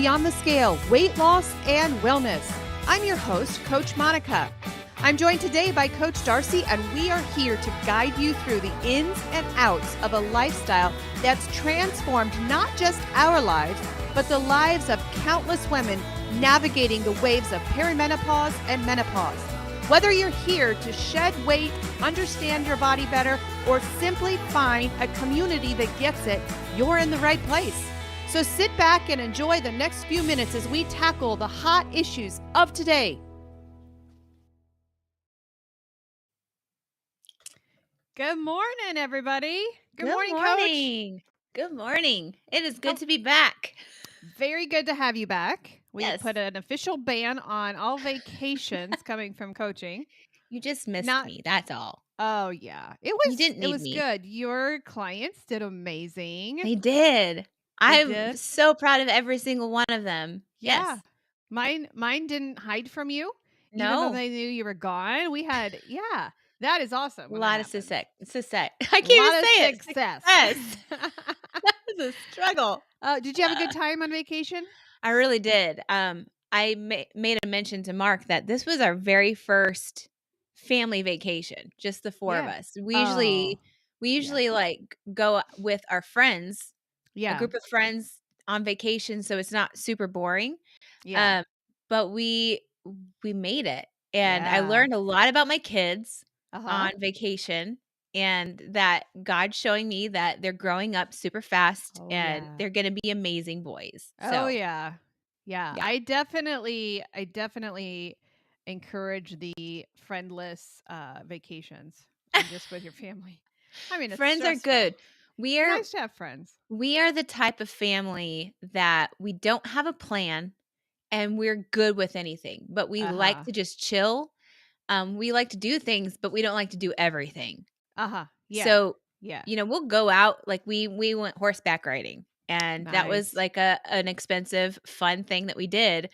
Beyond the Scale, Weight Loss and Wellness. I'm your host, Coach Monica. I'm joined today by Coach Darcy, and we are here to guide you through the ins and outs of a lifestyle that's transformed not just our lives, but the lives of countless women navigating the waves of perimenopause and menopause. Whether you're here to shed weight, understand your body better, or simply find a community that gets it, you're in the right place. So sit back and enjoy the next few minutes as we tackle the hot issues of today. Good morning, everybody. Good morning, Coach. Good morning. It is good to be back. Very good to have you back. We Yes. put an official ban on all vacations coming from coaching. You just missed me. That's all. Oh, yeah. It You didn't need me. good. Your clients did amazing. They did. I'm so proud of every single one of them. Yeah. Yes. Mine didn't hide from you. No. Even though they knew you were gone. We had, that is awesome. A lot of success. I can't even say it. Success. That was a struggle. Did you have a good time on vacation? I really did. I made a mention to Mark that this was our very first family vacation, just the four of us. We usually like go with our friends, a group of friends on vacation, so it's not super boring. Yeah. But we made it, and I learned a lot about my kids on vacation, and that God's showing me that they're growing up super fast and they're going to be amazing boys. So, yeah. I definitely encourage the friendless vacations just with your family. I mean, friends are good. It's nice to have friends. We are the type of family that we don't have a plan and we're good with anything, but we like to just chill. We like to do things, but we don't like to do everything. Yeah. So, we'll go out. Like we went horseback riding, and that was like an expensive, fun thing that we did,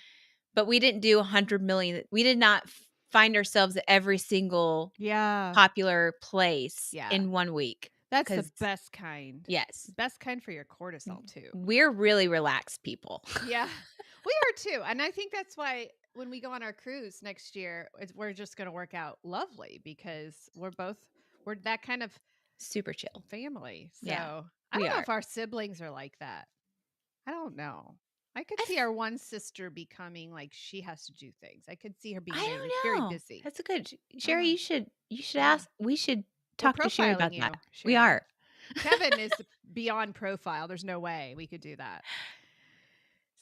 but we didn't do 100 million. We did not find ourselves at every single popular place in 1 week. That's the best kind. Yes. Best kind for your cortisol too. We're really relaxed people. Yeah, we are too. And I think that's why when we go on our cruise next year, we're just going to work out lovely because we're that kind of super chill family. So I don't know if our siblings are like that. I don't know. I could see our one sister becoming like she has to do things. I could see her being very busy. That's a good. Sherry, you should ask. We should talk to Sherry about that. Sherry. We are. Kevin is beyond profile. There's no way we could do that.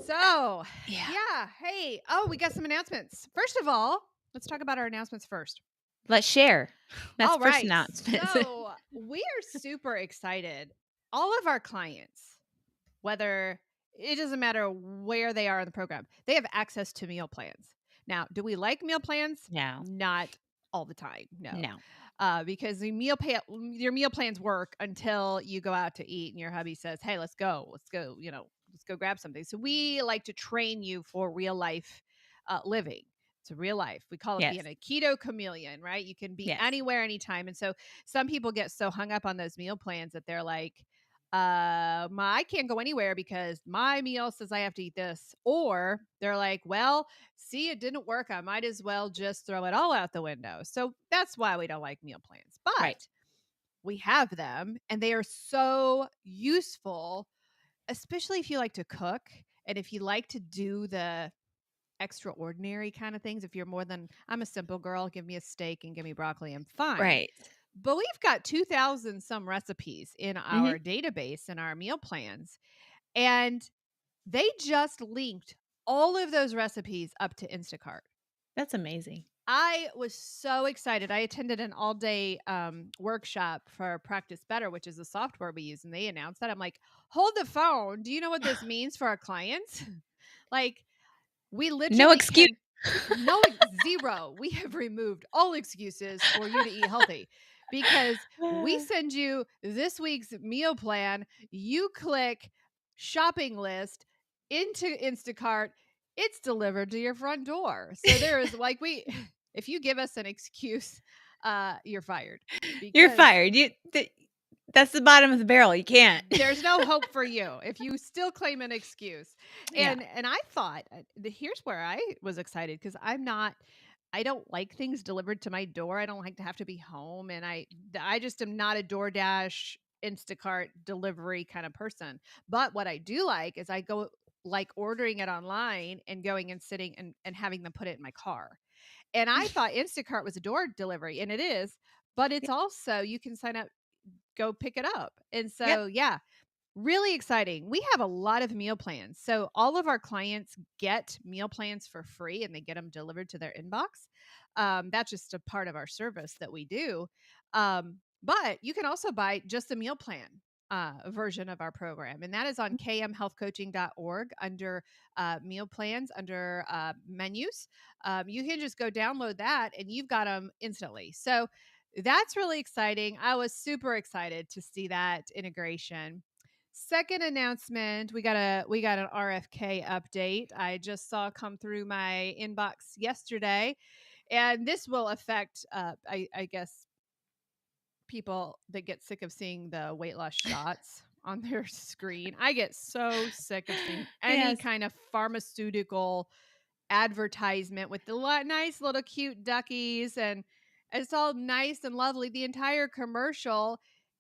So, hey, we got some announcements. First of all, let's talk about our announcements first. Let's share. That's all first right. announcement. So, we are super excited. All of our clients, whether it doesn't matter where they are in the program, they have access to meal plans. Now, do we like meal plans? No. Not all the time. No. Because your meal plans work until you go out to eat and your hubby says, hey, let's go, let's go grab something. So we like to train you for real life living. It's a real life. We call it being a keto chameleon, right? You can be anywhere, anytime. And so some people get so hung up on those meal plans that they're like, I can't go anywhere because my meal says I have to eat this. Or they're like, well, see, it didn't work. I might as well just throw it all out the window. So that's why we don't like meal plans. But we have them and they are so useful, especially if you like to cook and if you like to do the extraordinary kind of things. If you're I'm a simple girl, give me a steak and give me broccoli, I'm fine. Right. But we've got 2,000 some recipes in our database and our meal plans. And they just linked all of those recipes up to Instacart. That's amazing. I was so excited. I attended an all-day workshop for Practice Better, which is the software we use. And they announced that. I'm like, hold the phone. Do you know what this means for our clients? Like, we literally no excuse. Zero. We have removed all excuses for you to eat healthy. Because we send you this week's meal plan, you click shopping list into Instacart, it's delivered to your front door. So there is if you give us an excuse, you're fired. You're fired. That's the bottom of the barrel. You can't. There's no hope for you if you still claim an excuse. Yeah. And I thought here's where I was excited because I don't like things delivered to my door. I don't like to have to be home, and I just am not a DoorDash, Instacart delivery kind of person. But what I do like is I go like ordering it online and going and sitting and having them put it in my car. And I thought Instacart was a door delivery, and it is, but it's also you can sign up, go pick it up. And Yep. so, yeah, really exciting. We have a lot of meal plans. So all of our clients get meal plans for free and they get them delivered to their inbox. That's just a part of our service that we do. But you can also buy just a meal plan version of our program. And that is on kmhealthcoaching.org under meal plans, under menus. You can just go download that and you've got them instantly. So that's really exciting. I was super excited to see that integration. Second announcement, we got an RFK update. I just saw come through my inbox yesterday, and this will affect I guess people that get sick of seeing the weight loss shots on their screen. I get so sick of seeing any Yes. kind of pharmaceutical advertisement with the nice little cute duckies, and it's all nice and lovely. The entire commercial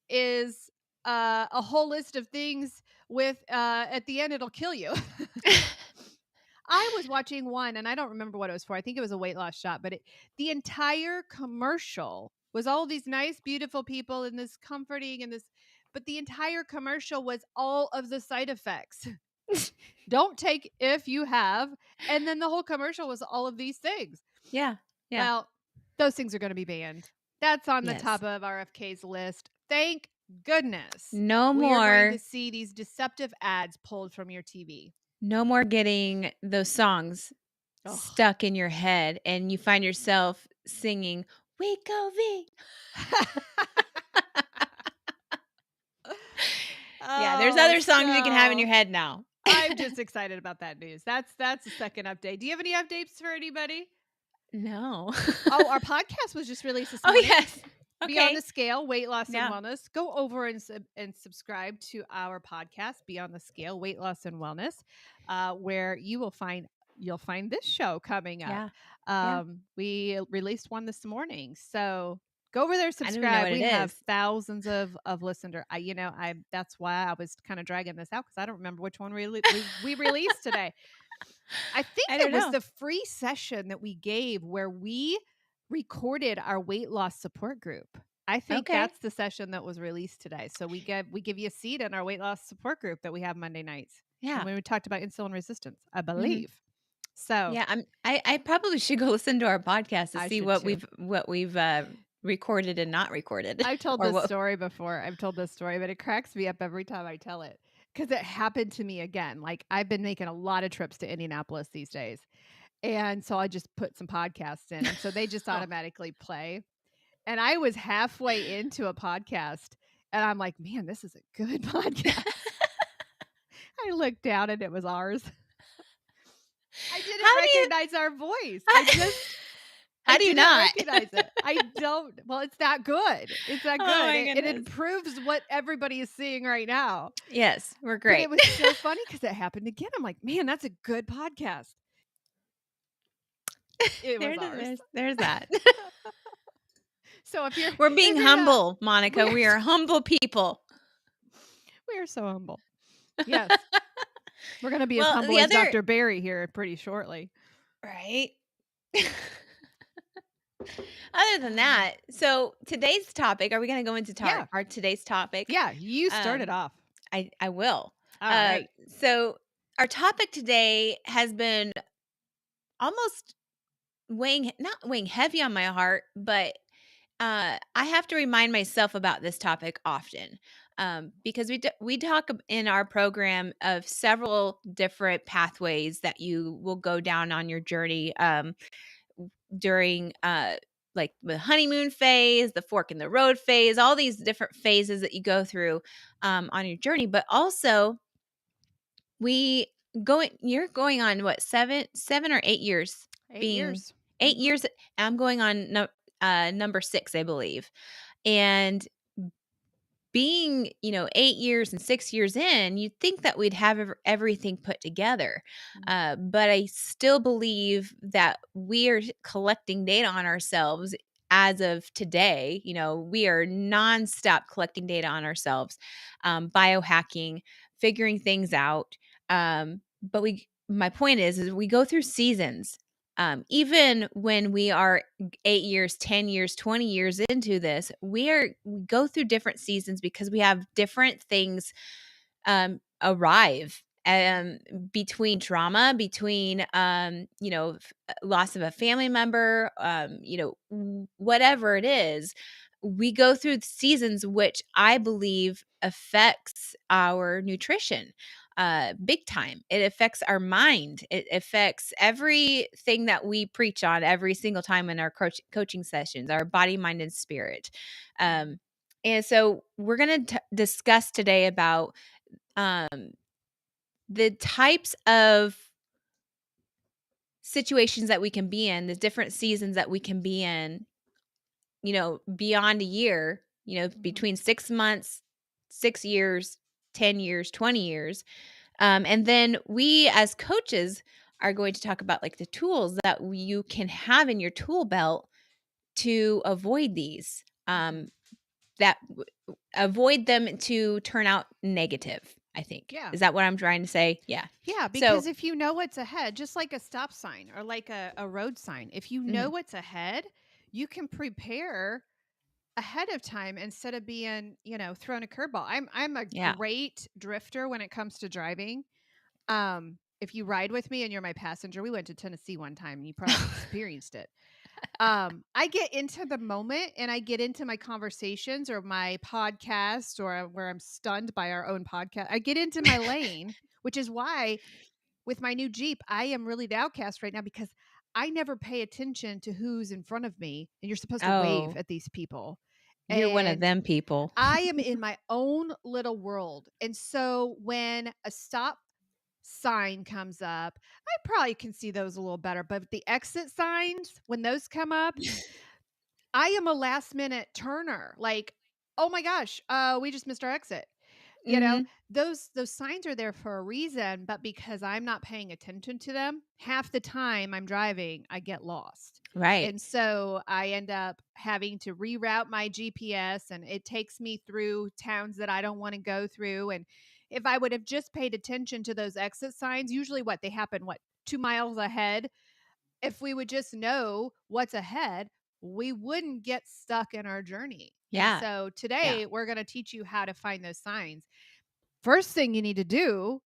is a whole list of things with at the end it'll kill you. I was watching one and I don't remember what it was for. I think it was a weight loss shot, but the entire commercial was all these nice, beautiful people and this comforting and this, but the entire commercial was all of the side effects. Don't take if you have. And then the whole commercial was all of these things. Yeah. Yeah. Well, those things are going to be banned. That's on the Yes. top of RFK's list. Thank goodness. No We are more. going to see these deceptive ads pulled from your TV. No more getting those songs Ugh. stuck in your head and you find yourself singing Wegovy. Yeah, there's other songs you can have in your head now. I'm just excited about that news. That's the second update. Do you have any updates for anybody? No. Oh, our podcast was just released this Oh, morning. yes. Be on Okay. the Scale, Weight Loss Yeah. and Wellness. Go over and subscribe to our podcast, Be on the Scale, Weight Loss and Wellness, where you'll find this show coming up. Yeah. We released one this morning, so go over there, I don't even know subscribe. what We it have is. thousands of listeners. That's why I was kind of dragging this out because I don't remember which one we released today. I think I it don't was know. the free session that we gave where we recorded our weight loss support group. I think Okay. that's the session that was released today. So we give you a seat in our weight loss support group that we have Monday nights. Yeah. When we talked about insulin resistance, I Mhm. believe. So Yeah, I probably should go listen to our podcast to I see should what too. we've recorded and not recorded. I've told Or this what- story before. I've told this story, but it cracks me up every time I tell it because it happened to me again. Like I've been making a lot of trips to Indianapolis these days. And so I just put some podcasts in. And so they just Oh. automatically play. And I was halfway into a podcast and I'm like, man, this is a good podcast. I looked down and it was ours. I didn't How do you- recognize our voice. How do you didn't not? recognize it. I don't. Well, it's that good. It's that Oh, good. my It goodness. improves what everybody is seeing right now. Yes, we're But great. it was so funny because it happened again. I'm like, man, that's a good podcast. It was ours. There's that. So if you're We're being if you're not- humble, Monica. We are humble people. we are so humble. Yes. We're going to be as Well, humble the as other- Dr. Barry here pretty shortly. Right. Other than that, so today's topic, are we going to go into Yeah. our today's topic? Yeah, you started off. I will. All right. So our topic today has been almost not weighing heavy on my heart, but I have to remind myself about this topic often because we talk in our program of several different pathways that you will go down on your journey during like the honeymoon phase, the fork in the road phase, all these different phases that you go through on your journey. But also, you're going on what, 7 or 8 years? 8 years. 8 years. I'm going on number 6, I believe. And being, 8 years and 6 years in, you'd think that we'd have everything put together. Mm. But I still believe that we are collecting data on ourselves as of today. We are nonstop collecting data on ourselves, biohacking, figuring things out. But my point is we go through seasons. Even when we are 8 years, 10 years, 20 years into this, we go through different seasons because we have different things arrive, between trauma, between loss of a family member, whatever it is. We go through seasons, which I believe affects our nutrition big time. It affects our mind. It affects everything that we preach on every single time in our coaching sessions, our body, mind, and spirit. And so we're going to discuss today about um, the types of situations that we can be in, the different seasons that we can be in, beyond a year, between 6 months, 6 years, 10 years, 20 years. And then we as coaches are going to talk about like the tools that you can have in your tool belt to avoid these, that avoid them to turn out negative, I think. Yeah. Is that what I'm trying to say? Yeah. Yeah, because if you know what's ahead, just like a stop sign or like a road sign, if you know what's ahead, you can prepare ahead of time instead of being, thrown a curveball. I'm a great drifter when it comes to driving. If you ride with me and you're my passenger, we went to Tennessee one time and you probably experienced it. I get into the moment and I get into my conversations or my podcast or where I'm stunned by our own podcast. I get into my lane, which is why with my new Jeep, I am really the outcast right now because I never pay attention to who's in front of me. And you're supposed to wave at these people. You're one of And them people. I am in my own little world. And so when a stop sign comes up, I probably can see those a little better. But the exit signs, when those come up, I am a last minute turner. Like, oh my gosh, we just missed our exit. You know, Mhm. those signs are there for a reason, but because I'm not paying attention to them, half the time I'm driving, I get lost. Right. And so I end up having to reroute my GPS and it takes me through towns that I don't want to go through. And if I would have just paid attention to those exit signs, usually they happen 2 miles ahead. If we would just know what's ahead, we wouldn't get stuck in our journey. And Yeah. so Yeah. today we're going to teach you how to find those signs. First thing you need to do,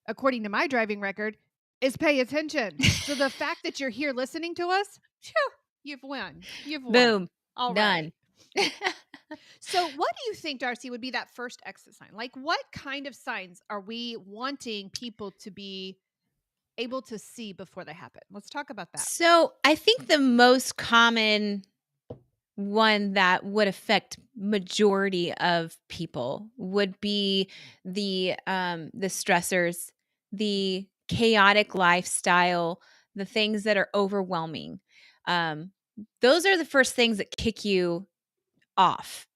according to my driving record, is pay attention. So the fact that you're here listening to us, phew, you've won. You've won. Boom. All Done. right. So what do you think, Darcy, would be that first exit sign? Like what kind of signs are we wanting people to be able to see before they happen? Let's talk about that. So, I think the most common one that would affect majority of people would be the stressors, the chaotic lifestyle, the things that are overwhelming. Um, those are the first things that kick you off,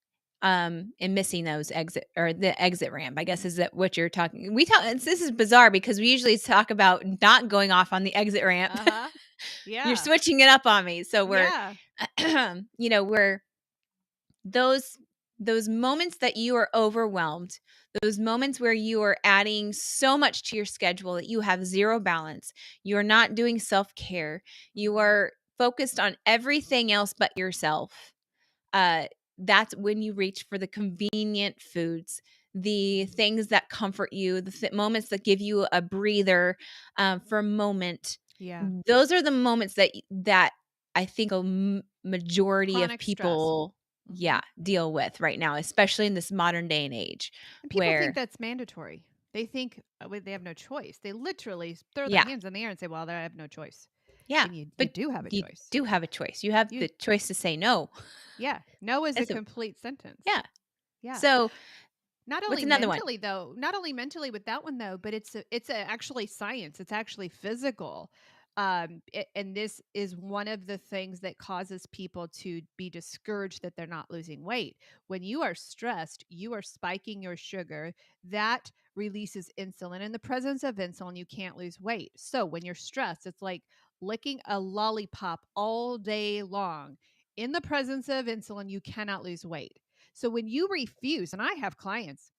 and missing those exit or the exit ramp, I guess, is that what you're talking we talk this is bizarre because we usually talk about not going off on the exit ramp. Uh-huh. You're Yeah. switching it up on me. So we're, Yeah. we're those those moments that you are overwhelmed, those moments where you are adding so much to your schedule that you have zero balance, you are not doing self-care, you are focused on everything else but yourself. uh, that's when you reach for the convenient foods, the things that comfort you, the moments that give you a breather, for a moment. Yeah. Those are the moments that I think a majority of Chronic stress. people, yeah, deal with right now, especially in this modern day and age, And people think where that's mandatory. They think they have no choice. They literally throw their yeah, hands in the air and say, "Well, I have no choice." yeah, And you but do have a you choice. do have a choice. You have You the choice to say no. Yeah. No is a It's a complete sentence. yeah. Yeah. So Not what's only another one? mentally though, not only mentally with that one though, but it's actually science. It's actually physical. And this is one of the things that causes people to be discouraged that they're not losing weight. When you are stressed, you are spiking your sugar. That releases insulin. In the presence of insulin, you can't lose weight. So when you're stressed, it's like licking a lollipop all day long. In the presence of insulin, you cannot lose weight. So when you refuse, and I have clients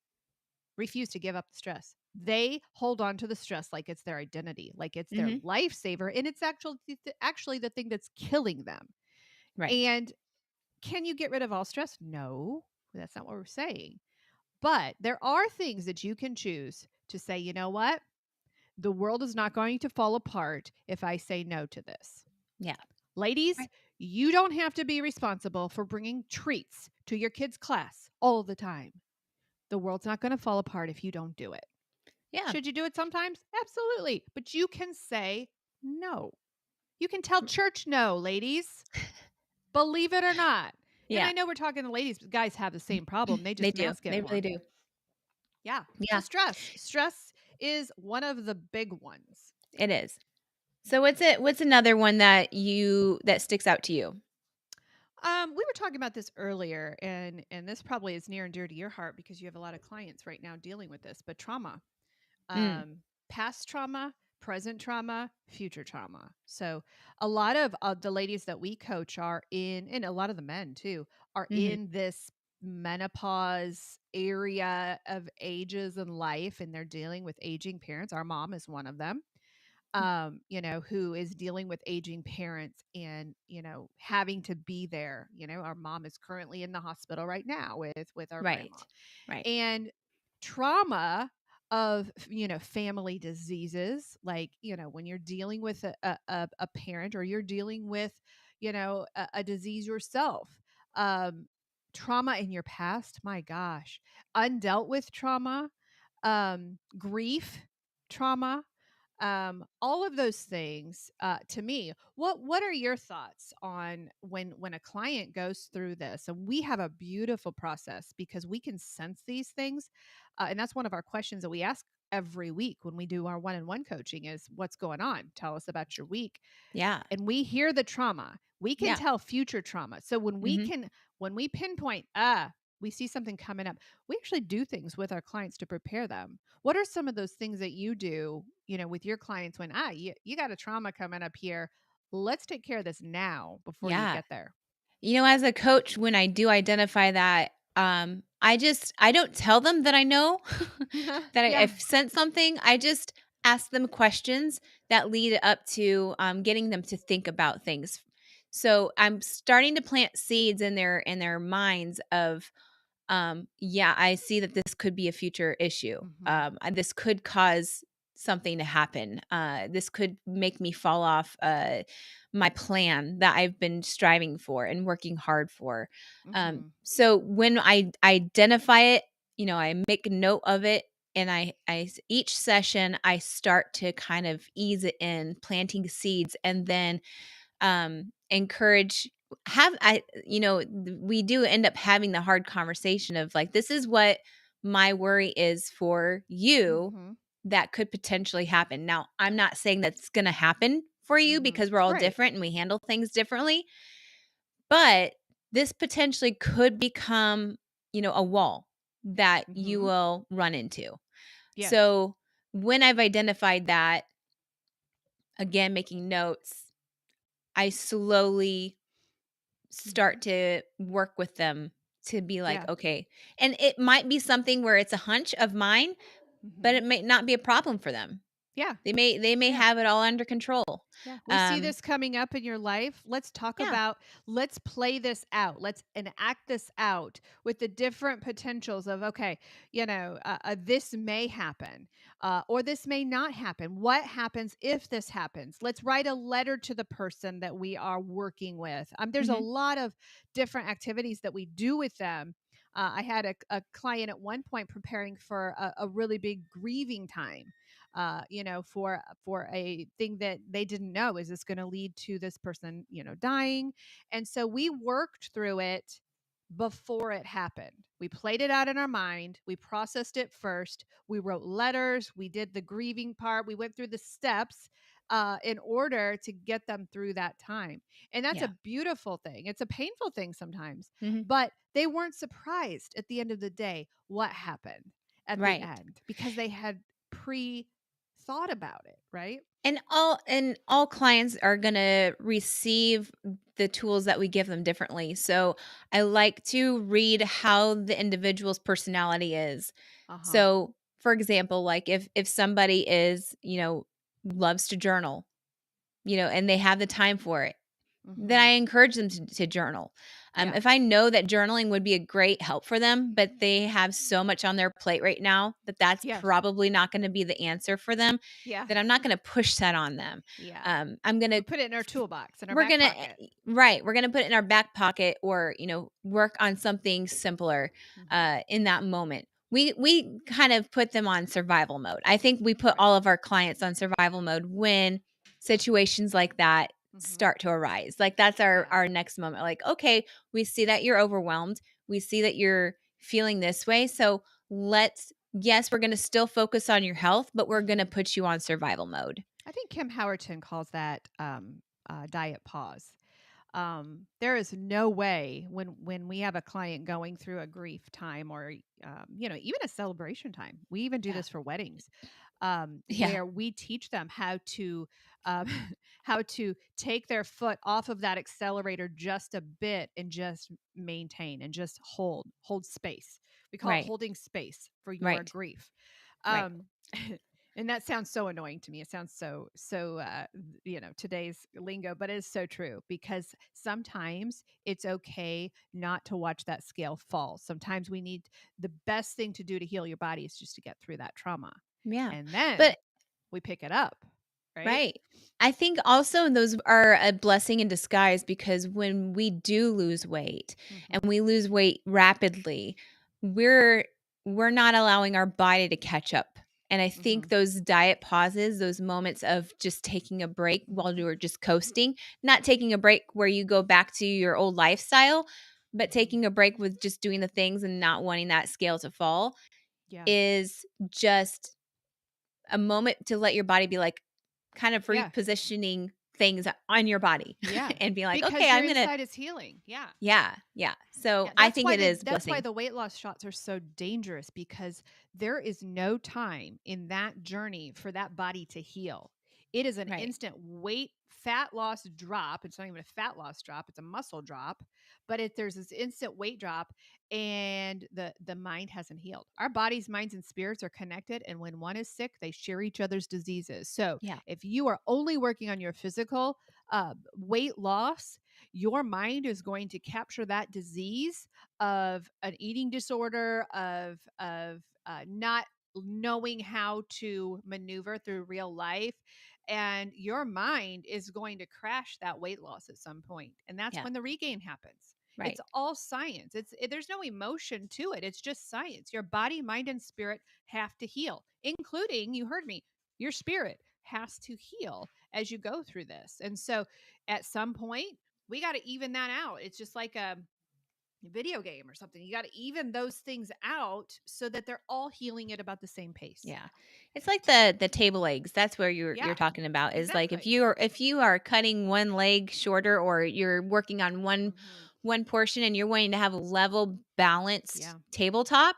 refuse to give up the stress. They hold on to the stress like it's their identity, like it's their Mhm. lifesaver, and it's actually the thing that's killing them. Right. And can you get rid of all stress? No, that's not what we're saying. But there are things that you can choose to say, you know what? The world is not going to fall apart if I say no to this. Yeah. Ladies, Right. you don't have to be responsible for bringing treats to your kids' class all the time. The world's not going to fall apart if you don't do it. Yeah. Should you do it sometimes? Absolutely. But you can say no. You can tell church no, ladies. Believe it or not. And Yeah. I know we're talking to ladies, but guys have the same problem. They They just do. mask it They really more. do. Yeah. So Yeah, stress is one of the big ones. it is. So what's another one that sticks out to you? We were talking about this earlier, and this probably is near and dear to your heart because you have a lot of clients right now dealing with this. But trauma, Mm. past trauma, present trauma, future trauma. So a lot of the ladies that we coach are in, and a lot of the men too, are Mhm. in this menopause area of ages in life, and they're dealing with aging parents. Our mom is one of them, who is dealing with aging parents and, having to be there. Our mom is currently in the hospital right now with our grandma. Right. Right. And trauma of, family diseases, like, when you're dealing with a parent, or you're dealing with, a disease yourself. Um, Trauma in your past, my gosh, undealt with trauma, grief, trauma, all of those things. To me, what are your thoughts on when a client goes through this? And we have a beautiful process because we can sense these things, and that's one of our questions that we ask every week when we do our one-on-one coaching is, what's going on? Tell us about your week. Yeah. And we hear the trauma, we can Yeah. tell future trauma. So Mhm. when we pinpoint, we see something coming up, we actually do things with our clients to prepare them. What are some of those things that you do, with your clients when, you got a trauma coming up here? Let's take care of this now before you Yeah. get there. As a coach, when I do identify that, I don't tell them that I know that Yeah. I've sent something. I just ask them questions that lead up to getting them to think about things. So I'm starting to plant seeds in their minds of, yeah, I see that this could be a future issue. Hmm. This could cause something to happen. This could make me fall off my plan that I've been striving for and working hard for. Hmm. So when I identify it, I make a note of it, and each session I start to kind of ease it in, planting seeds, and then encourage have I you know we do end up having the hard conversation of, like, this is what my worry is for you Hmm. that could potentially happen. Now, I'm not saying that's going to happen for you Hmm. because we're all Right. different and we handle things differently, but this potentially could become, a wall that you Hmm. will run into. Yes. So, when I've identified that, again, making notes, I slowly Hmm. start to work with them to be like, Yeah. okay. And it might be something where it's a hunch of mine, but Hmm. it may not be a problem for them. Yeah. They may Yeah. have it all under control. Yeah, we see Um, this coming up in your life. yeah. Let's play this out. Let's enact this out with the different potentials of, okay, this may happen, or this may not happen. What happens if this happens? Let's write a letter to the person that we are working with. There's a Mhm. lot of different activities that we do with them. I had a client at one point preparing for a really big grieving time, for a thing that they didn't know, is this going to lead to this person, dying. And so we worked through it before it happened. We played it out in our mind. We processed it first. We wrote letters. We did the grieving part. We went through the steps. in order to get them through that time. And that's a Yeah. beautiful thing. It's a painful thing sometimes, Mhm. but they weren't surprised at the end of the day what happened at the Right. end because they had pre thought about it, right? And all clients are going to receive the tools that we give them differently. So I like to read how the individual's personality is. Uh huh. So for example, like if somebody is, loves to journal, and they have the time for it, then I Hmm. encourage them to journal. Yeah. If I know that journaling would be a great help for them, but they have so much on their plate right now that that's Yes. probably not going to be the answer for them, Yeah. then I'm not going to push that on them. Yeah. I'm going to We put it in our toolbox, in our we're back gonna pocket. right, we're gonna put it in our back pocket, or work on something simpler Hmm. in that moment. We kind of put them on survival mode. I think we put Right. all of our clients on survival mode when situations like that Hmm. start to arise. Like that's our Yeah. our next moment. Like, okay, we see that you're overwhelmed. We see that you're feeling this way. So let's yes, we're gonna still focus on your health, but we're gonna Hmm. put you on survival mode. I think Kim Howerton calls that diet pause. There is no way when we have a client going through a grief time or even a celebration time. We even do Yeah. this for weddings, Yeah. where we teach them how to um, how to take their foot off of that accelerator just a bit and just maintain and just hold space. We call it Right. holding space for your Right. grief. Right. Um, and that sounds so annoying to me. It sounds so today's lingo, but it is so true because sometimes it's okay not to watch that scale fall. Sometimes we need the best thing to do to heal your body is just to get through that trauma, Yeah. and then But we pick it up, right? right. I think also those are a blessing in disguise, because when we do lose weight and Hmm. we lose weight rapidly, we're we're not allowing our body to catch up. And I think Hmm. those diet pauses, those moments of just taking a break while Hmm. you're just coasting, not taking a break where you go back to your old lifestyle, but Hmm. taking a break with just doing the things and not wanting that scale to fall, Yeah, is just a moment to let your body be like, kind of yeah, repositioning things on your body yeah. and be like, Because "Okay, your I'm gonna." inside is healing. Yeah. Yeah, yeah. So, Yeah, I think it is that's why blessing. the weight loss shots are so dangerous because there is no time in that journey for that body to heal. It is an Right. instant weight fat loss drop. It's not even a fat loss drop, it's a muscle drop, but there's this instant weight drop and the mind hasn't healed. Our bodies, minds and spirits are connected, and when one is sick, they share each other's diseases. So, Yeah, if you are only working on your physical weight loss, your mind is going to capture that disease of an eating disorder, of not knowing how to maneuver through real life, and your mind is going to crash that weight loss at some point, and that's yeah, when the regain happens. It's right. all science. There's no emotion to it. It's just science. Your body, mind and spirit have to heal, including, you heard me, your spirit has to heal as you go through this. And so at some point we got to even that out. It's just like a video game or something. You got to even those things out so that they're all healing at about the same pace. Yeah. It's like the table legs. That's where you're Yeah, talking about, is like if exactly. you are cutting one leg shorter, or you're working on one Hmm. one portion and you're wanting to have a level balanced Yeah, tabletop,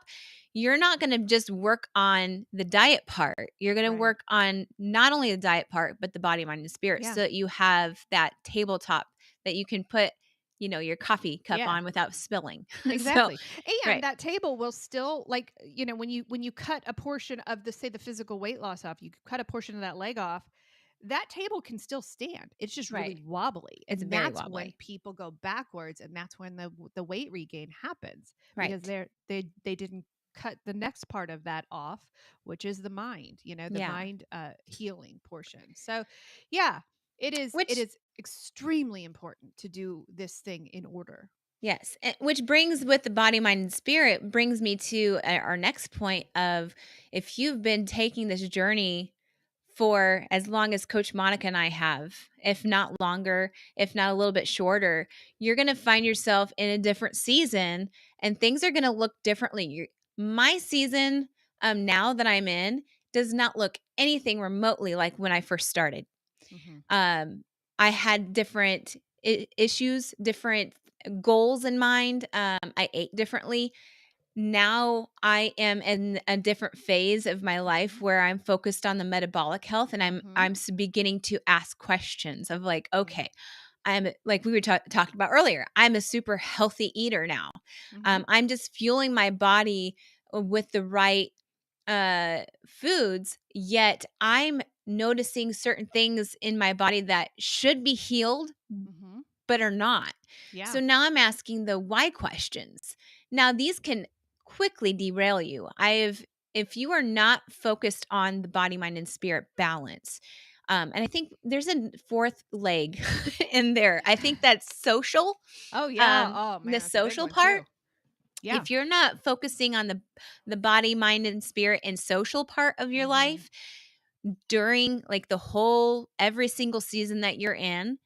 you're not going to just work on the diet part. You're going to right. work on not only the diet part but the body, mind and spirit, Yeah, so that you have that tabletop that you can put, your coffee cup yeah. on without spilling. So, Exactly. And right. that table will still, like, when you cut a portion of the, say, the physical weight loss off, you cut a portion of that leg off, that table can still stand. It's just really Right. wobbly. It's And very that's when wobbly. people go backwards, and that's when the weight regain happens because Right. they didn't cut the next part of that off, which is the mind, the Yeah. mind healing portion. So, yeah, it Which is extremely important to do this thing in order. Yes, which brings, with the body, mind, and spirit, brings me to our next point of, if you've been taking this journey for as long as Coach Monica and I have, if not longer, if not a little bit shorter, you're going to find yourself in a different season, and things are going to look differently. My season, now that I'm in, does not look anything remotely like when I first started. Mhm. I had different issues, different goals in mind. I ate differently. Now I am in a different phase of my life Mhm. where I'm focused on the metabolic health, and Mhm. I'm beginning to ask questions of like, Yeah. okay, I'm like we were talking about earlier. I'm a super healthy eater now. Mhm. I'm just fueling my body with the right foods, yet I'm noticing certain things in my body that should be healed Mhm. but are not. Yeah. So now I'm asking the why questions. Now these can quickly derail you. If you are not focused on the body, mind, and spirit balance, and I think there's a fourth leg in there. I think that's social. Oh, yeah. Oh, The man, that's a big social one part. too. Yeah. If you're not focusing on the body, mind, and spirit and social part of your Mhm. life during like the whole every single season that you're in,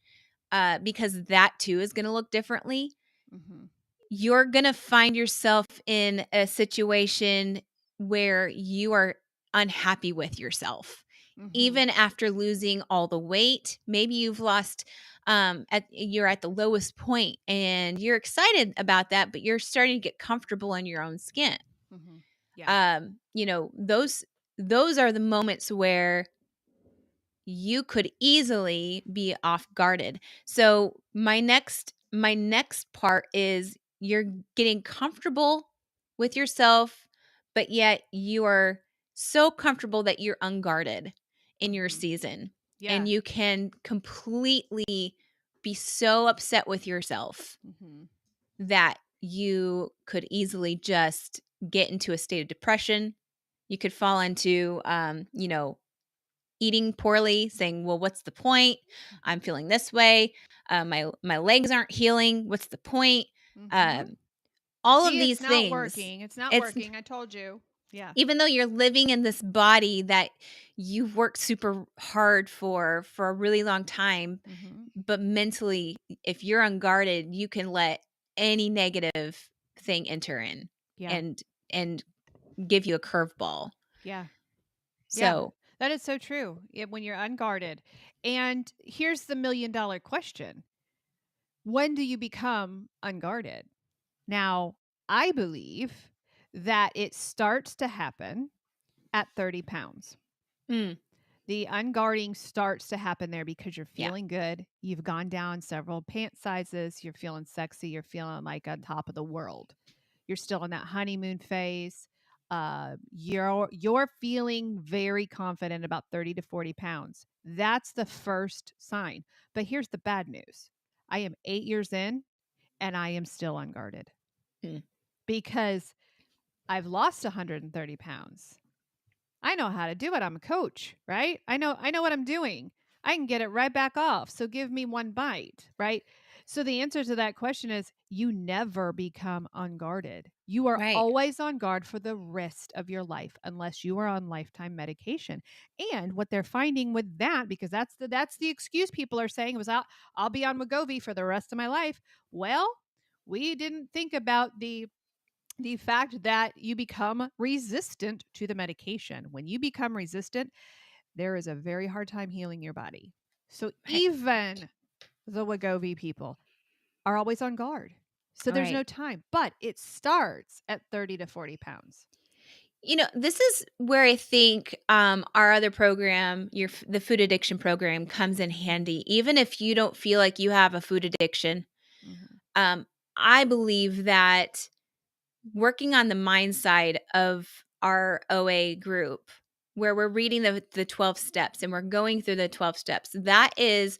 because that too is going to look differently, Mhm. you're going to find yourself in a situation where you are unhappy with yourself. Mhm. Even after losing all the weight, maybe you've lost you're at the lowest point and you're excited about that, but you're starting to get comfortable in your own skin. Mhm. Yeah. You know, those are the moments where you could easily be off guarded. So my next part is you're getting comfortable with yourself, but yet you are so comfortable that you're unguarded in your Mhm. season. And Yeah. you can completely be so upset with yourself Mhm. that you could easily just get into a state of depression. You could fall into eating poorly, saying, "Well, what's the point? I'm Mhm. feeling this way. My legs aren't healing. What's the point?" Mhm. Um, all of See, these it's not things. working. It's not It's working. I told you. Yeah. even though you're living in this body that you've worked super hard for a really long time, Mhm. but mentally, if you're unguarded, you can let any negative thing enter in Yeah. and give you a curveball. Yeah. Yeah. So, That is so true. When you're unguarded. And here's the $1,000,000 question. When do you become unguarded? Now, I believe that it starts to happen at 30 pounds. mm, The unguarding starts to happen there because you're yeah, feeling good. You've gone down several pant sizes. You're feeling sexy. You're feeling like on top of the world. You're still in that honeymoon phase. You're feeling very confident about 30 to 40 pounds. That's the first sign. But here's the bad news. I am 8 years in and I am still unguarded mm, because I've lost 130 pounds. I know how to do it. I'm a coach, right? I know what I'm doing. I can get it right back off. So give me one bite, right? So the answer to that question is you never become unguarded. You are right, always on guard for the rest of your life unless you are on lifetime medication. And what they're finding with that, because that's the excuse people are saying was I'll be on Wegovy for the rest of my life. Well, we didn't think about the fact that you become resistant to the medication. When you become resistant, there is a very hard time healing your body. So right, even the Wegovy people are always on guard. So there's right. no time, but it starts at 30 to 40 pounds. You know, this is where I think our other program, the food addiction program, comes in Mhm. handy. Even if you don't feel like you have a food addiction, Mhm. um, I believe that working on the mind side of our OA group, where we're reading the 12 steps and we're going through the 12 steps, that is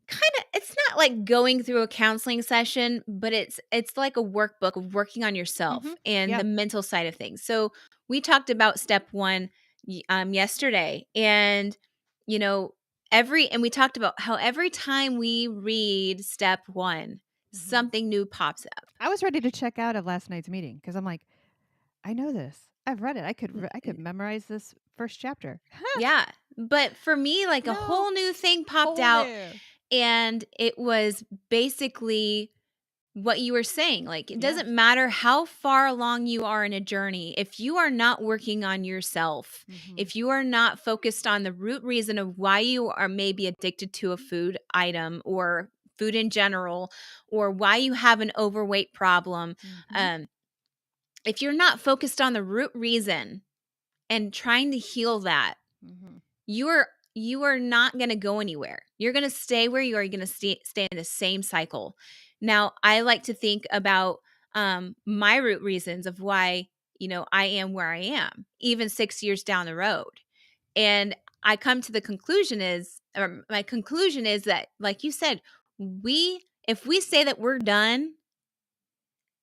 kinda it's not like going through a counseling session, but it's like a workbook of working on yourself Mhm. and the Yeah. mental side of things. So, we talked about step 1 yesterday, and, you know, we talked about how every time we read step 1, Mhm. something new pops up. I was ready to check out of last night's meeting because I'm like, I know this. I've read it. N I could n memorize this first chapter. Yeah, but for me, like, a No, whole new thing popped whole out, new. and it was basically what you were saying, like, it doesn't matter how far along you are in a journey, if you are not working on yourself, if you are not focused on the root reason of why you are maybe addicted to a food item or food in general, or why you have an overweight problem, um, if you're not focused on the root reason and trying to heal that, you are not going to go anywhere. You're going to stay where you are. You're going to stay in the same cycle. Now, I like to think about my root reasons of why, I am where I am, even 6 years down the road. And I come to the conclusion or my conclusion is that, like you said, if we say that we're done,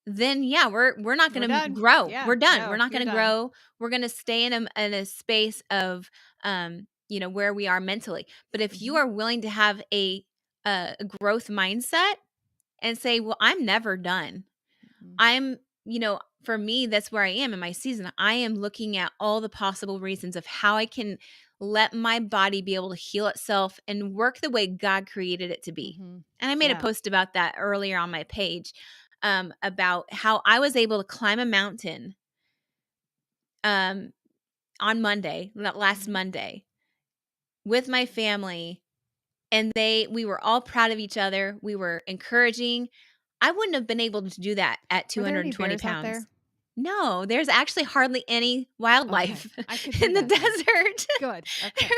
then yeah, we're not going to grow. Yeah, We're done. no, We're not you're going to done. grow. We're going to stay in a space of where we are mentally. But if you are willing to have a growth mindset and say, "Well, I'm never done." I'm, for me, that's where I am in my season. I am looking at all the possible reasons of how I can let my body be able to heal itself and work the way God created it to be. And I made a post about that earlier on my page, about how I was able to climb a mountain on Monday, last Monday, with my family. And we were all proud of each other. We were encouraging. I wouldn't have been able to do that at Were there any 220 bears out there? pounds. No, there's actually hardly any wildlife I could in do the that then. desert. Good. Okay.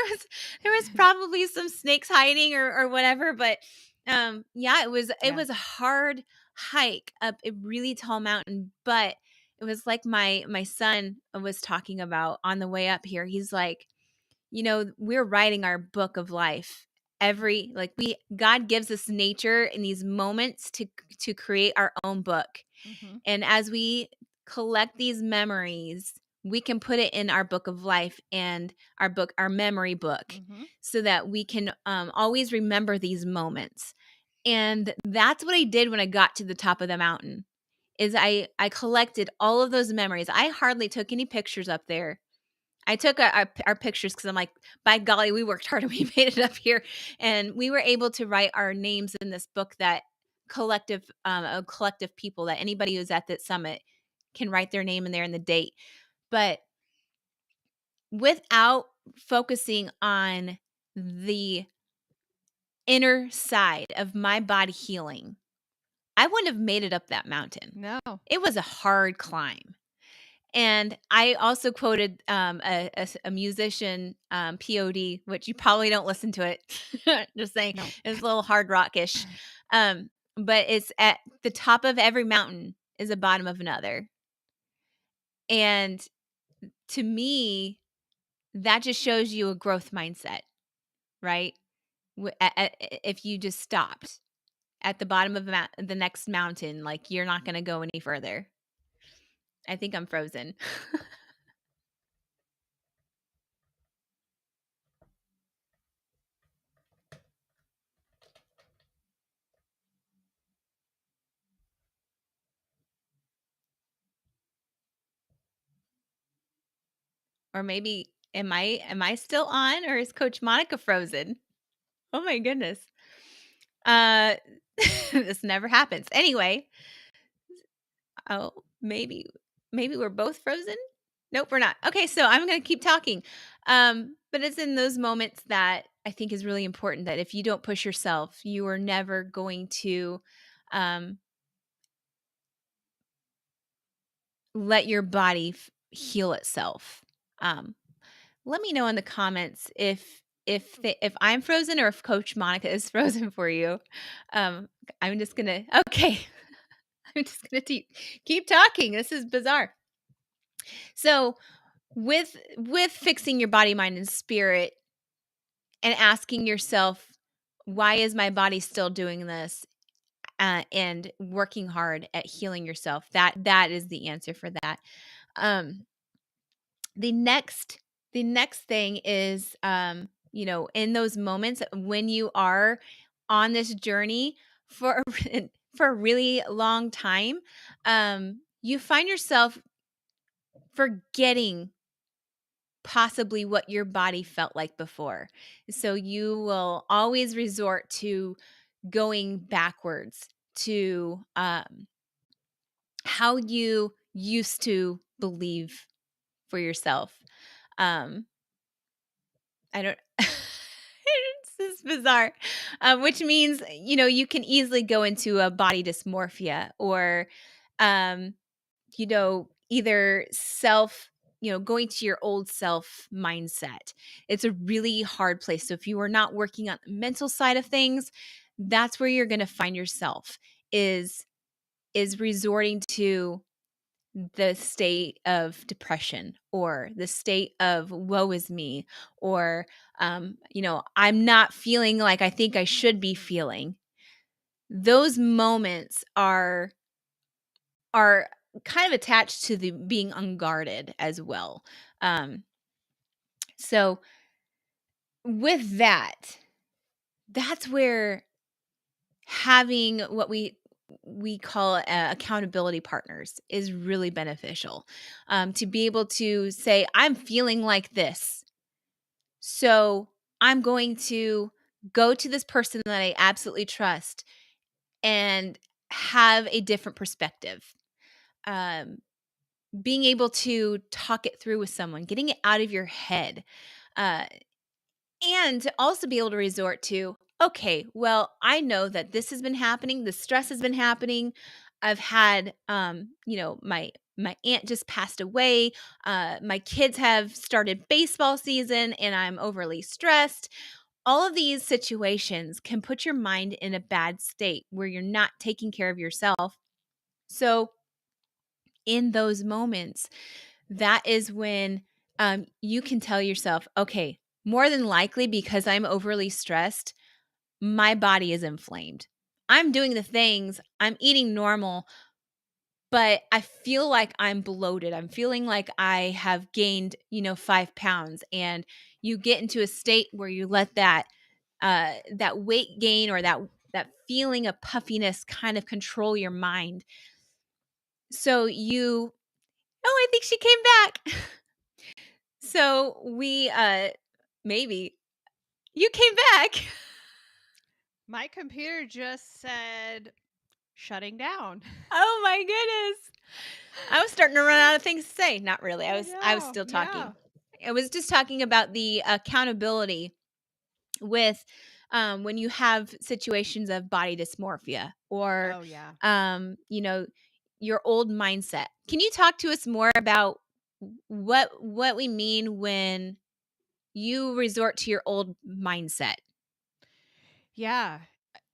There was probably some snakes hiding or whatever, but yeah, it was a hard hike up a really tall mountain, but it was like my son was talking about on the way up here. He's like, we're writing our book of life. God gives us nature in these moments to create our own book. And as we collect these memories, we can put it in our book of life and our memory book, so that we can always remember these moments. And that's what I did when I got to the top of the mountain. Is I collected all of those memories. I hardly took any pictures up there. I took our pictures because I'm like, by golly, we worked hard and we made it up here. And we were able to write our names in this book that a collective people, that anybody who's at that summit can write their name in there and the date. But without focusing on the inner side of my body healing, I wouldn't have made it up that mountain. No. It was a hard climb. And I also quoted a musician, POD, which you probably don't listen to it. Just saying, No. It's a little hard rockish. But it's at the top of every mountain is the bottom of another. And to me, that just shows you a growth mindset, right? If you just stopped at the bottom of the next mountain, like, you're not going to go any further. I think I'm frozen. Or maybe am I still on, or is Coach Monica frozen? Oh my goodness. This never happens. Anyway, oh, maybe we're both frozen? Nope, we're not. Okay, so I'm going to keep talking. But it's in those moments that I think is really important, that if you don't push yourself, you are never going to let your body heal itself. Let me know in the comments if I'm frozen or if Coach Monica is frozen for you. I'm just gonna okay. I'm just gonna keep talking. This is bizarre. So with fixing your body, mind, and spirit, and asking yourself, why is my body still doing this? And working hard at healing yourself. That is the answer for that. The next thing is, in those moments when you are on this journey for for a really long time, you find yourself forgetting possibly what your body felt like before. So you will always resort to going backwards, to how you used to believe for yourself. Um, I don't. This is bizarre, which means you can easily go into a body dysmorphia or, either going to your old self mindset. It's a really hard place. So if you are not working on the mental side of things, that's where you're going to find yourself is resorting to the state of depression or the state of woe is me or I'm not feeling like I think I should be feeling. Those moments are kind of attached to the being unguarded as well. So with that's where having what we call accountability partners is really beneficial, to be able to say, I'm feeling like this, so I'm going to go to this person that I absolutely trust and have a different perspective. um, Being able to talk it through with someone, getting it out of your head, uh, and to also be able to resort to, okay, well, I know that this has been happening. The stress has been happening. I've had, my aunt just passed away. My kids have started baseball season and I'm overly stressed. All of these situations can put your mind in a bad state where you're not taking care of yourself. So, in those moments, that is when you can tell yourself, okay, more than likely because I'm overly stressed, my body is inflamed. I'm doing the things, I'm eating normal, but I feel like I'm bloated. I'm feeling like I have gained, 5 pounds. And you get into a state where you let that weight gain or that feeling of puffiness kind of control your mind. So oh, I think she came back. So we maybe you came back. My computer just said shutting down. Oh my goodness. I was starting to run out of things to say. Not really. I was know, still yeah. talking. I was just talking about the accountability with when you have situations of body dysmorphia or Oh, yeah. um, you know, your old mindset. Can you talk to us more about what we mean when you resort to your old mindset? Yeah.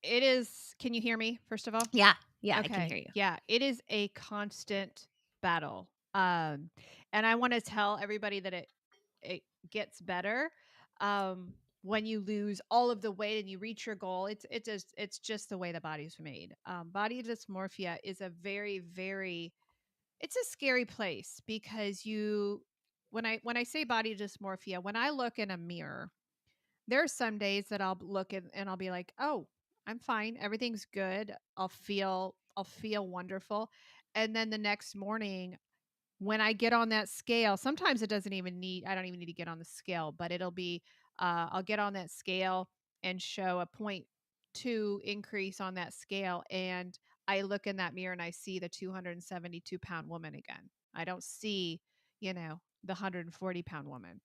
It is. Can you hear me, first of all? Yeah. Yeah, I can Okay. hear you. Yeah. It is a constant battle. And I want to tell everybody that it gets better. When you lose all of the weight and you reach your goal, it's just the way the body's made. Body dysmorphia is a very, very it's a scary place because when I say body dysmorphia, when I look in a mirror, there are some days that I'll look and I'll be like, "Oh, I'm fine. Everything's good. I'll feel wonderful." And then the next morning when I get on that scale, sometimes I don't even need to get on the scale, but it'll be, I'll get on that scale and show a point 2 increase on that scale. And I look in that mirror and I see the 272-pound woman again. I don't see, the 140-pound woman.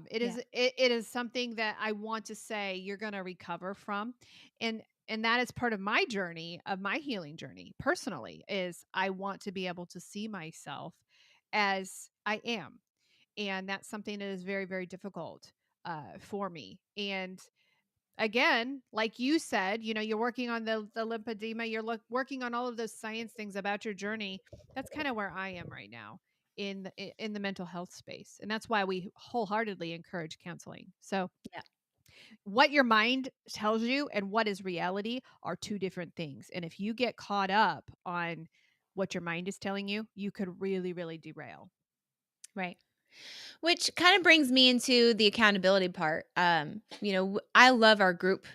It Yeah. is, it is something that I want to say you're going to recover from. And that is part of my journey, of my healing journey personally, is I want to be able to see myself as I am. And that's something that is very, very difficult for me. And again, like you said, you're working on the lymphedema, working on all of those science things about your journey. That's kind of where I am right now in the mental health space. And that's why we wholeheartedly encourage counseling. So, Yeah. what your mind tells you and what is reality are two different things. And if you get caught up on what your mind is telling you, you could really, really derail. Right. Which kind of brings me into the accountability part. I love our group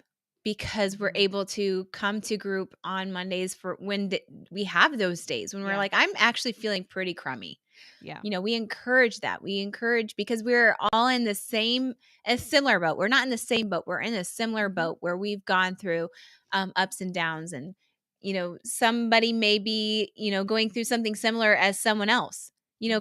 because we're Mhm. able to come to group on Mondays for when we have those days when we're Yeah. like, I'm actually feeling pretty crummy. Yeah. We encourage that. We encourage because we're all in the same, a similar boat. We're not in the same boat. We're in a similar Mhm. boat where we've gone through ups and downs. somebody may be, going through something similar as someone else.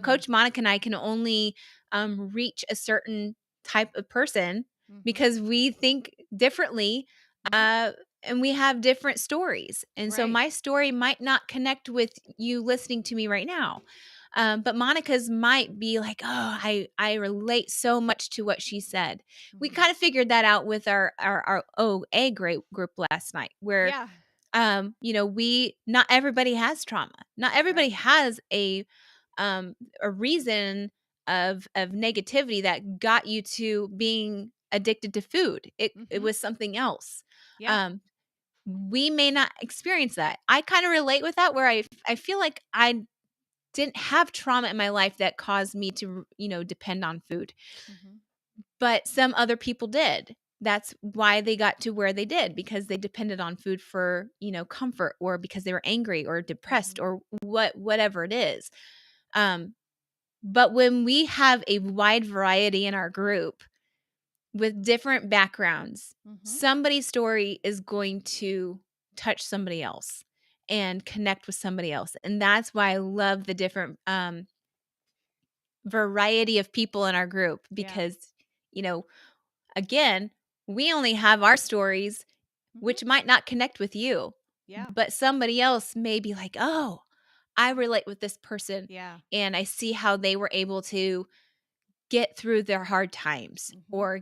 Coach Monica and I can only reach a certain type of person because we think differently, and we have different stories. And so my story might not connect with you listening to me right now. But Monica's might be like, oh, I relate so much to what she said. We kind of figured that out with our OA group last night, where we not everybody has trauma. Not everybody has a reason of negativity that got you to being addicted to food. It was something else. We may not experience that. I kind of relate with that, where I feel like I didn't have trauma in my life that caused me to, depend on food. But some other people did. That's why they got to where they did, because they depended on food for, comfort, or because they were angry or depressed or whatever it is. But when we have a wide variety in our group with different backgrounds, somebody's story is going to touch somebody else and connect with somebody else. And that's why I love the different variety of people in our group, because, again, we only have our stories, which might not connect with you. But somebody else may be like, oh, I relate with this person. And I see how they were able to get through their hard times or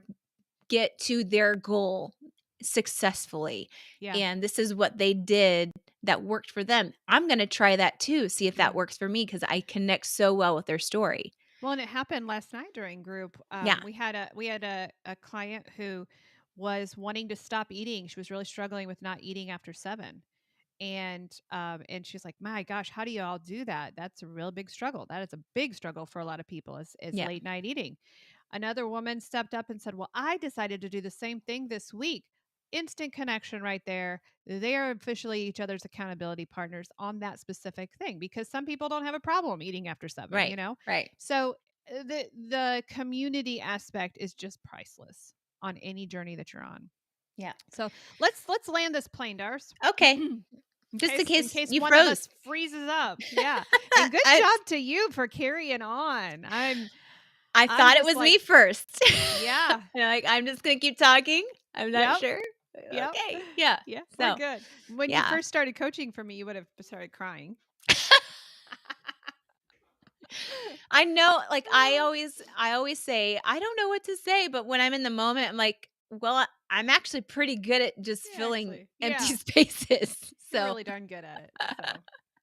get to their goal successfully. And this is what they did that worked for them. I'm going to try that too, see if that works for me, because I connect so well with their story. Well, and it happened last night during group. We had a client who was wanting to stop eating. She was really struggling with not eating after 7. And she's like, my gosh, how do you all do that? That's a real big struggle. That is a big struggle for a lot of people, is late night eating. Another woman stepped up and said, well, I decided to do the same thing this week. Instant connection right there. They are officially each other's accountability partners on that specific thing, because some people don't have a problem eating after 7, Right. So the community aspect is just priceless on any journey that you're on. Yeah. So let's land this plane, Darce. Okay. Just in case you one froze. of us freezes up. Yeah. And good job to you for carrying on. I thought it was me first. Yeah. I'm just going to keep talking. I'm not sure. Yep. Okay. Yeah. Yeah. So good. When you first started coaching for me, you would have started crying. I know, like I always say, I don't know what to say, but when I'm in the moment, I'm like, well, I'm actually pretty good at just filling empty spaces. So you're really darn good at it.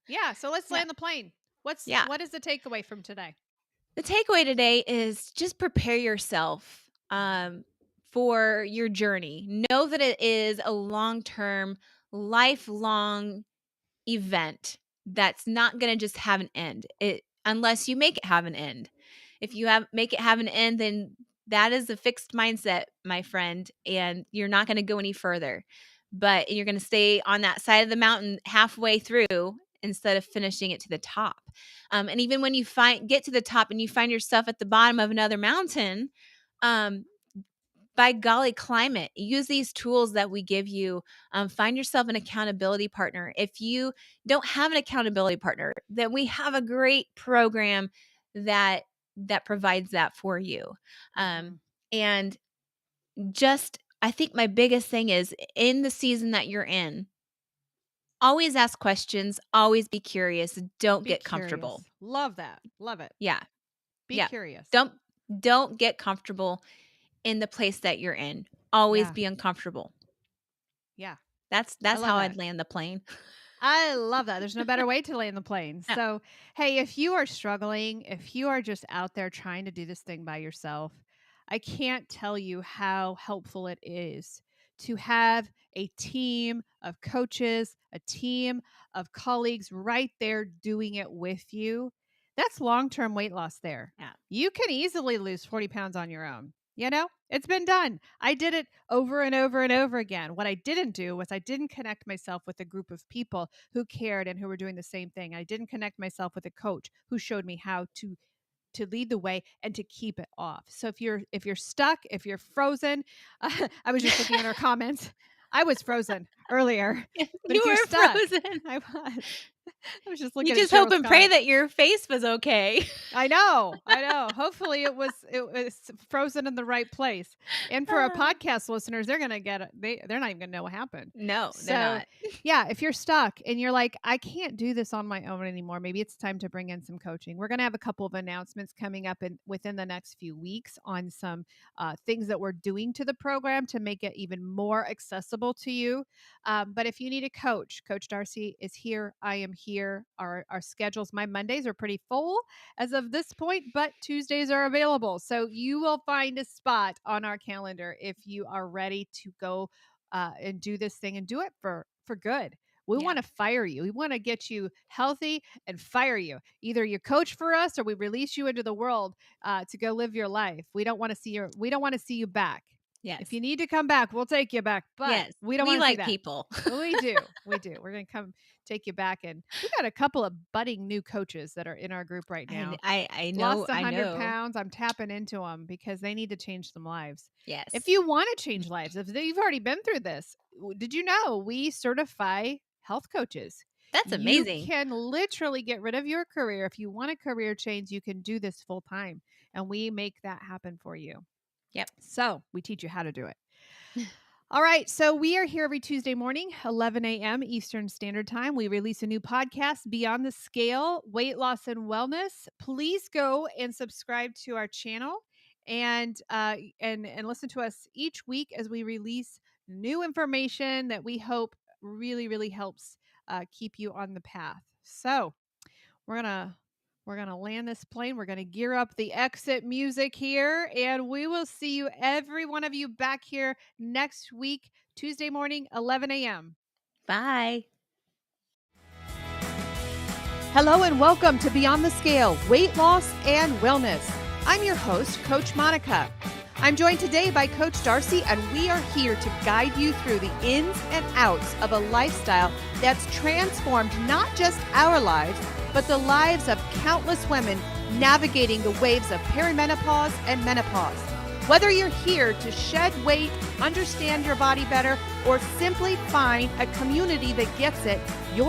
So so let's land the plane. What is the takeaway from today? The takeaway today is just prepare yourself for your journey. Know that it is a long-term, lifelong event that's not going to just have an end. Unless you make it have an end. If you make it have an end, then that is a fixed mindset, my friend, and you're not going to go any further. But you're going to stay on that side of the mountain halfway through instead of finishing it to the top. And even when you get to the top and you find yourself at the bottom of another mountain, by golly, climb it. Use these tools that we give you. Find yourself an accountability partner. If you don't have an accountability partner, then we have a great program that provides that for you. And just, I think my biggest thing is, in the season that you're in, always ask questions. Always be curious. Don't get comfortable. Love that. Love it. Yeah. Be curious. Don't get comfortable in the place that you're in. Always be uncomfortable. Yeah. That's how I'd land the plane. I love that. There's no better way to land the plane. So, hey, if you are struggling, if you are just out there trying to do this thing by yourself, I can't tell you how helpful it is to have a team of coaches, a team of colleagues right there doing it with you. That's long-term weight loss there. Yeah. You can easily lose 40 pounds on your own. It's been done. I did it over and over and over again. What I didn't do was I didn't connect myself with a group of people who cared and who were doing the same thing. I didn't connect myself with a coach who showed me how to lead the way and to keep it off. So if you're stuck, if you're frozen, I was just looking at our comments. I was frozen earlier. But You if you're were stuck, frozen. I was. I was just looking You at just Cheryl hope and pray Scott. that your face was okay. I know. Hopefully it was frozen in the right place. And for our podcast listeners, they're gonna get it. They're not even gonna know what happened. No, they're So not. yeah, if you're stuck and you're like, I can't do this on my own anymore, maybe it's time to bring in some coaching. We're gonna have a couple of announcements coming up within the next few weeks on some things that we're doing to the program to make it even more accessible to you. But if you need a coach, Coach Darcy is here. I am here. Our schedules, my Mondays are pretty full as of this point, but Tuesdays are available. So you will find a spot on our calendar if you are ready to go and do this thing and do it for good. We want to fire you. We want to get you healthy and fire you. Either you coach for us or we release you into the world to go live your life. We don't want to see you back. Yes. If you need to come back, we'll take you back. But yes. we don't want to like see that. people. We do. We're going to come take you back. And we got a couple of budding new coaches that are in our group right now. I know. Lost 100 pounds. I'm tapping into them because they need to change some lives. Yes. If you want to change lives, if you've already been through this, did you know we certify health coaches? That's amazing. You can literally get rid of your career. If you want a career change, you can do this full time. And we make that happen for you. Yep. So we teach you how to do it. All right. So we are here every Tuesday morning, 11 a.m. Eastern Standard Time. We release a new podcast, Beyond the Scale, Weight Loss and Wellness. Please go and subscribe to our channel and listen to us each week as we release new information that we hope really, really helps keep you on the path. So we're gonna land this plane. We're gonna gear up the exit music here, and we will see you, every one of you, back here next week, Tuesday morning, 11 a.m. Bye. Hello and welcome to Beyond the Scale, Weight Loss and Wellness. I'm your host, Coach Monica. I'm joined today by Coach Darcy, and we are here to guide you through the ins and outs of a lifestyle that's transformed not just our lives, but the lives of countless women navigating the waves of perimenopause and menopause. Whether you're here to shed weight, understand your body better, or simply find a community that gets it, you're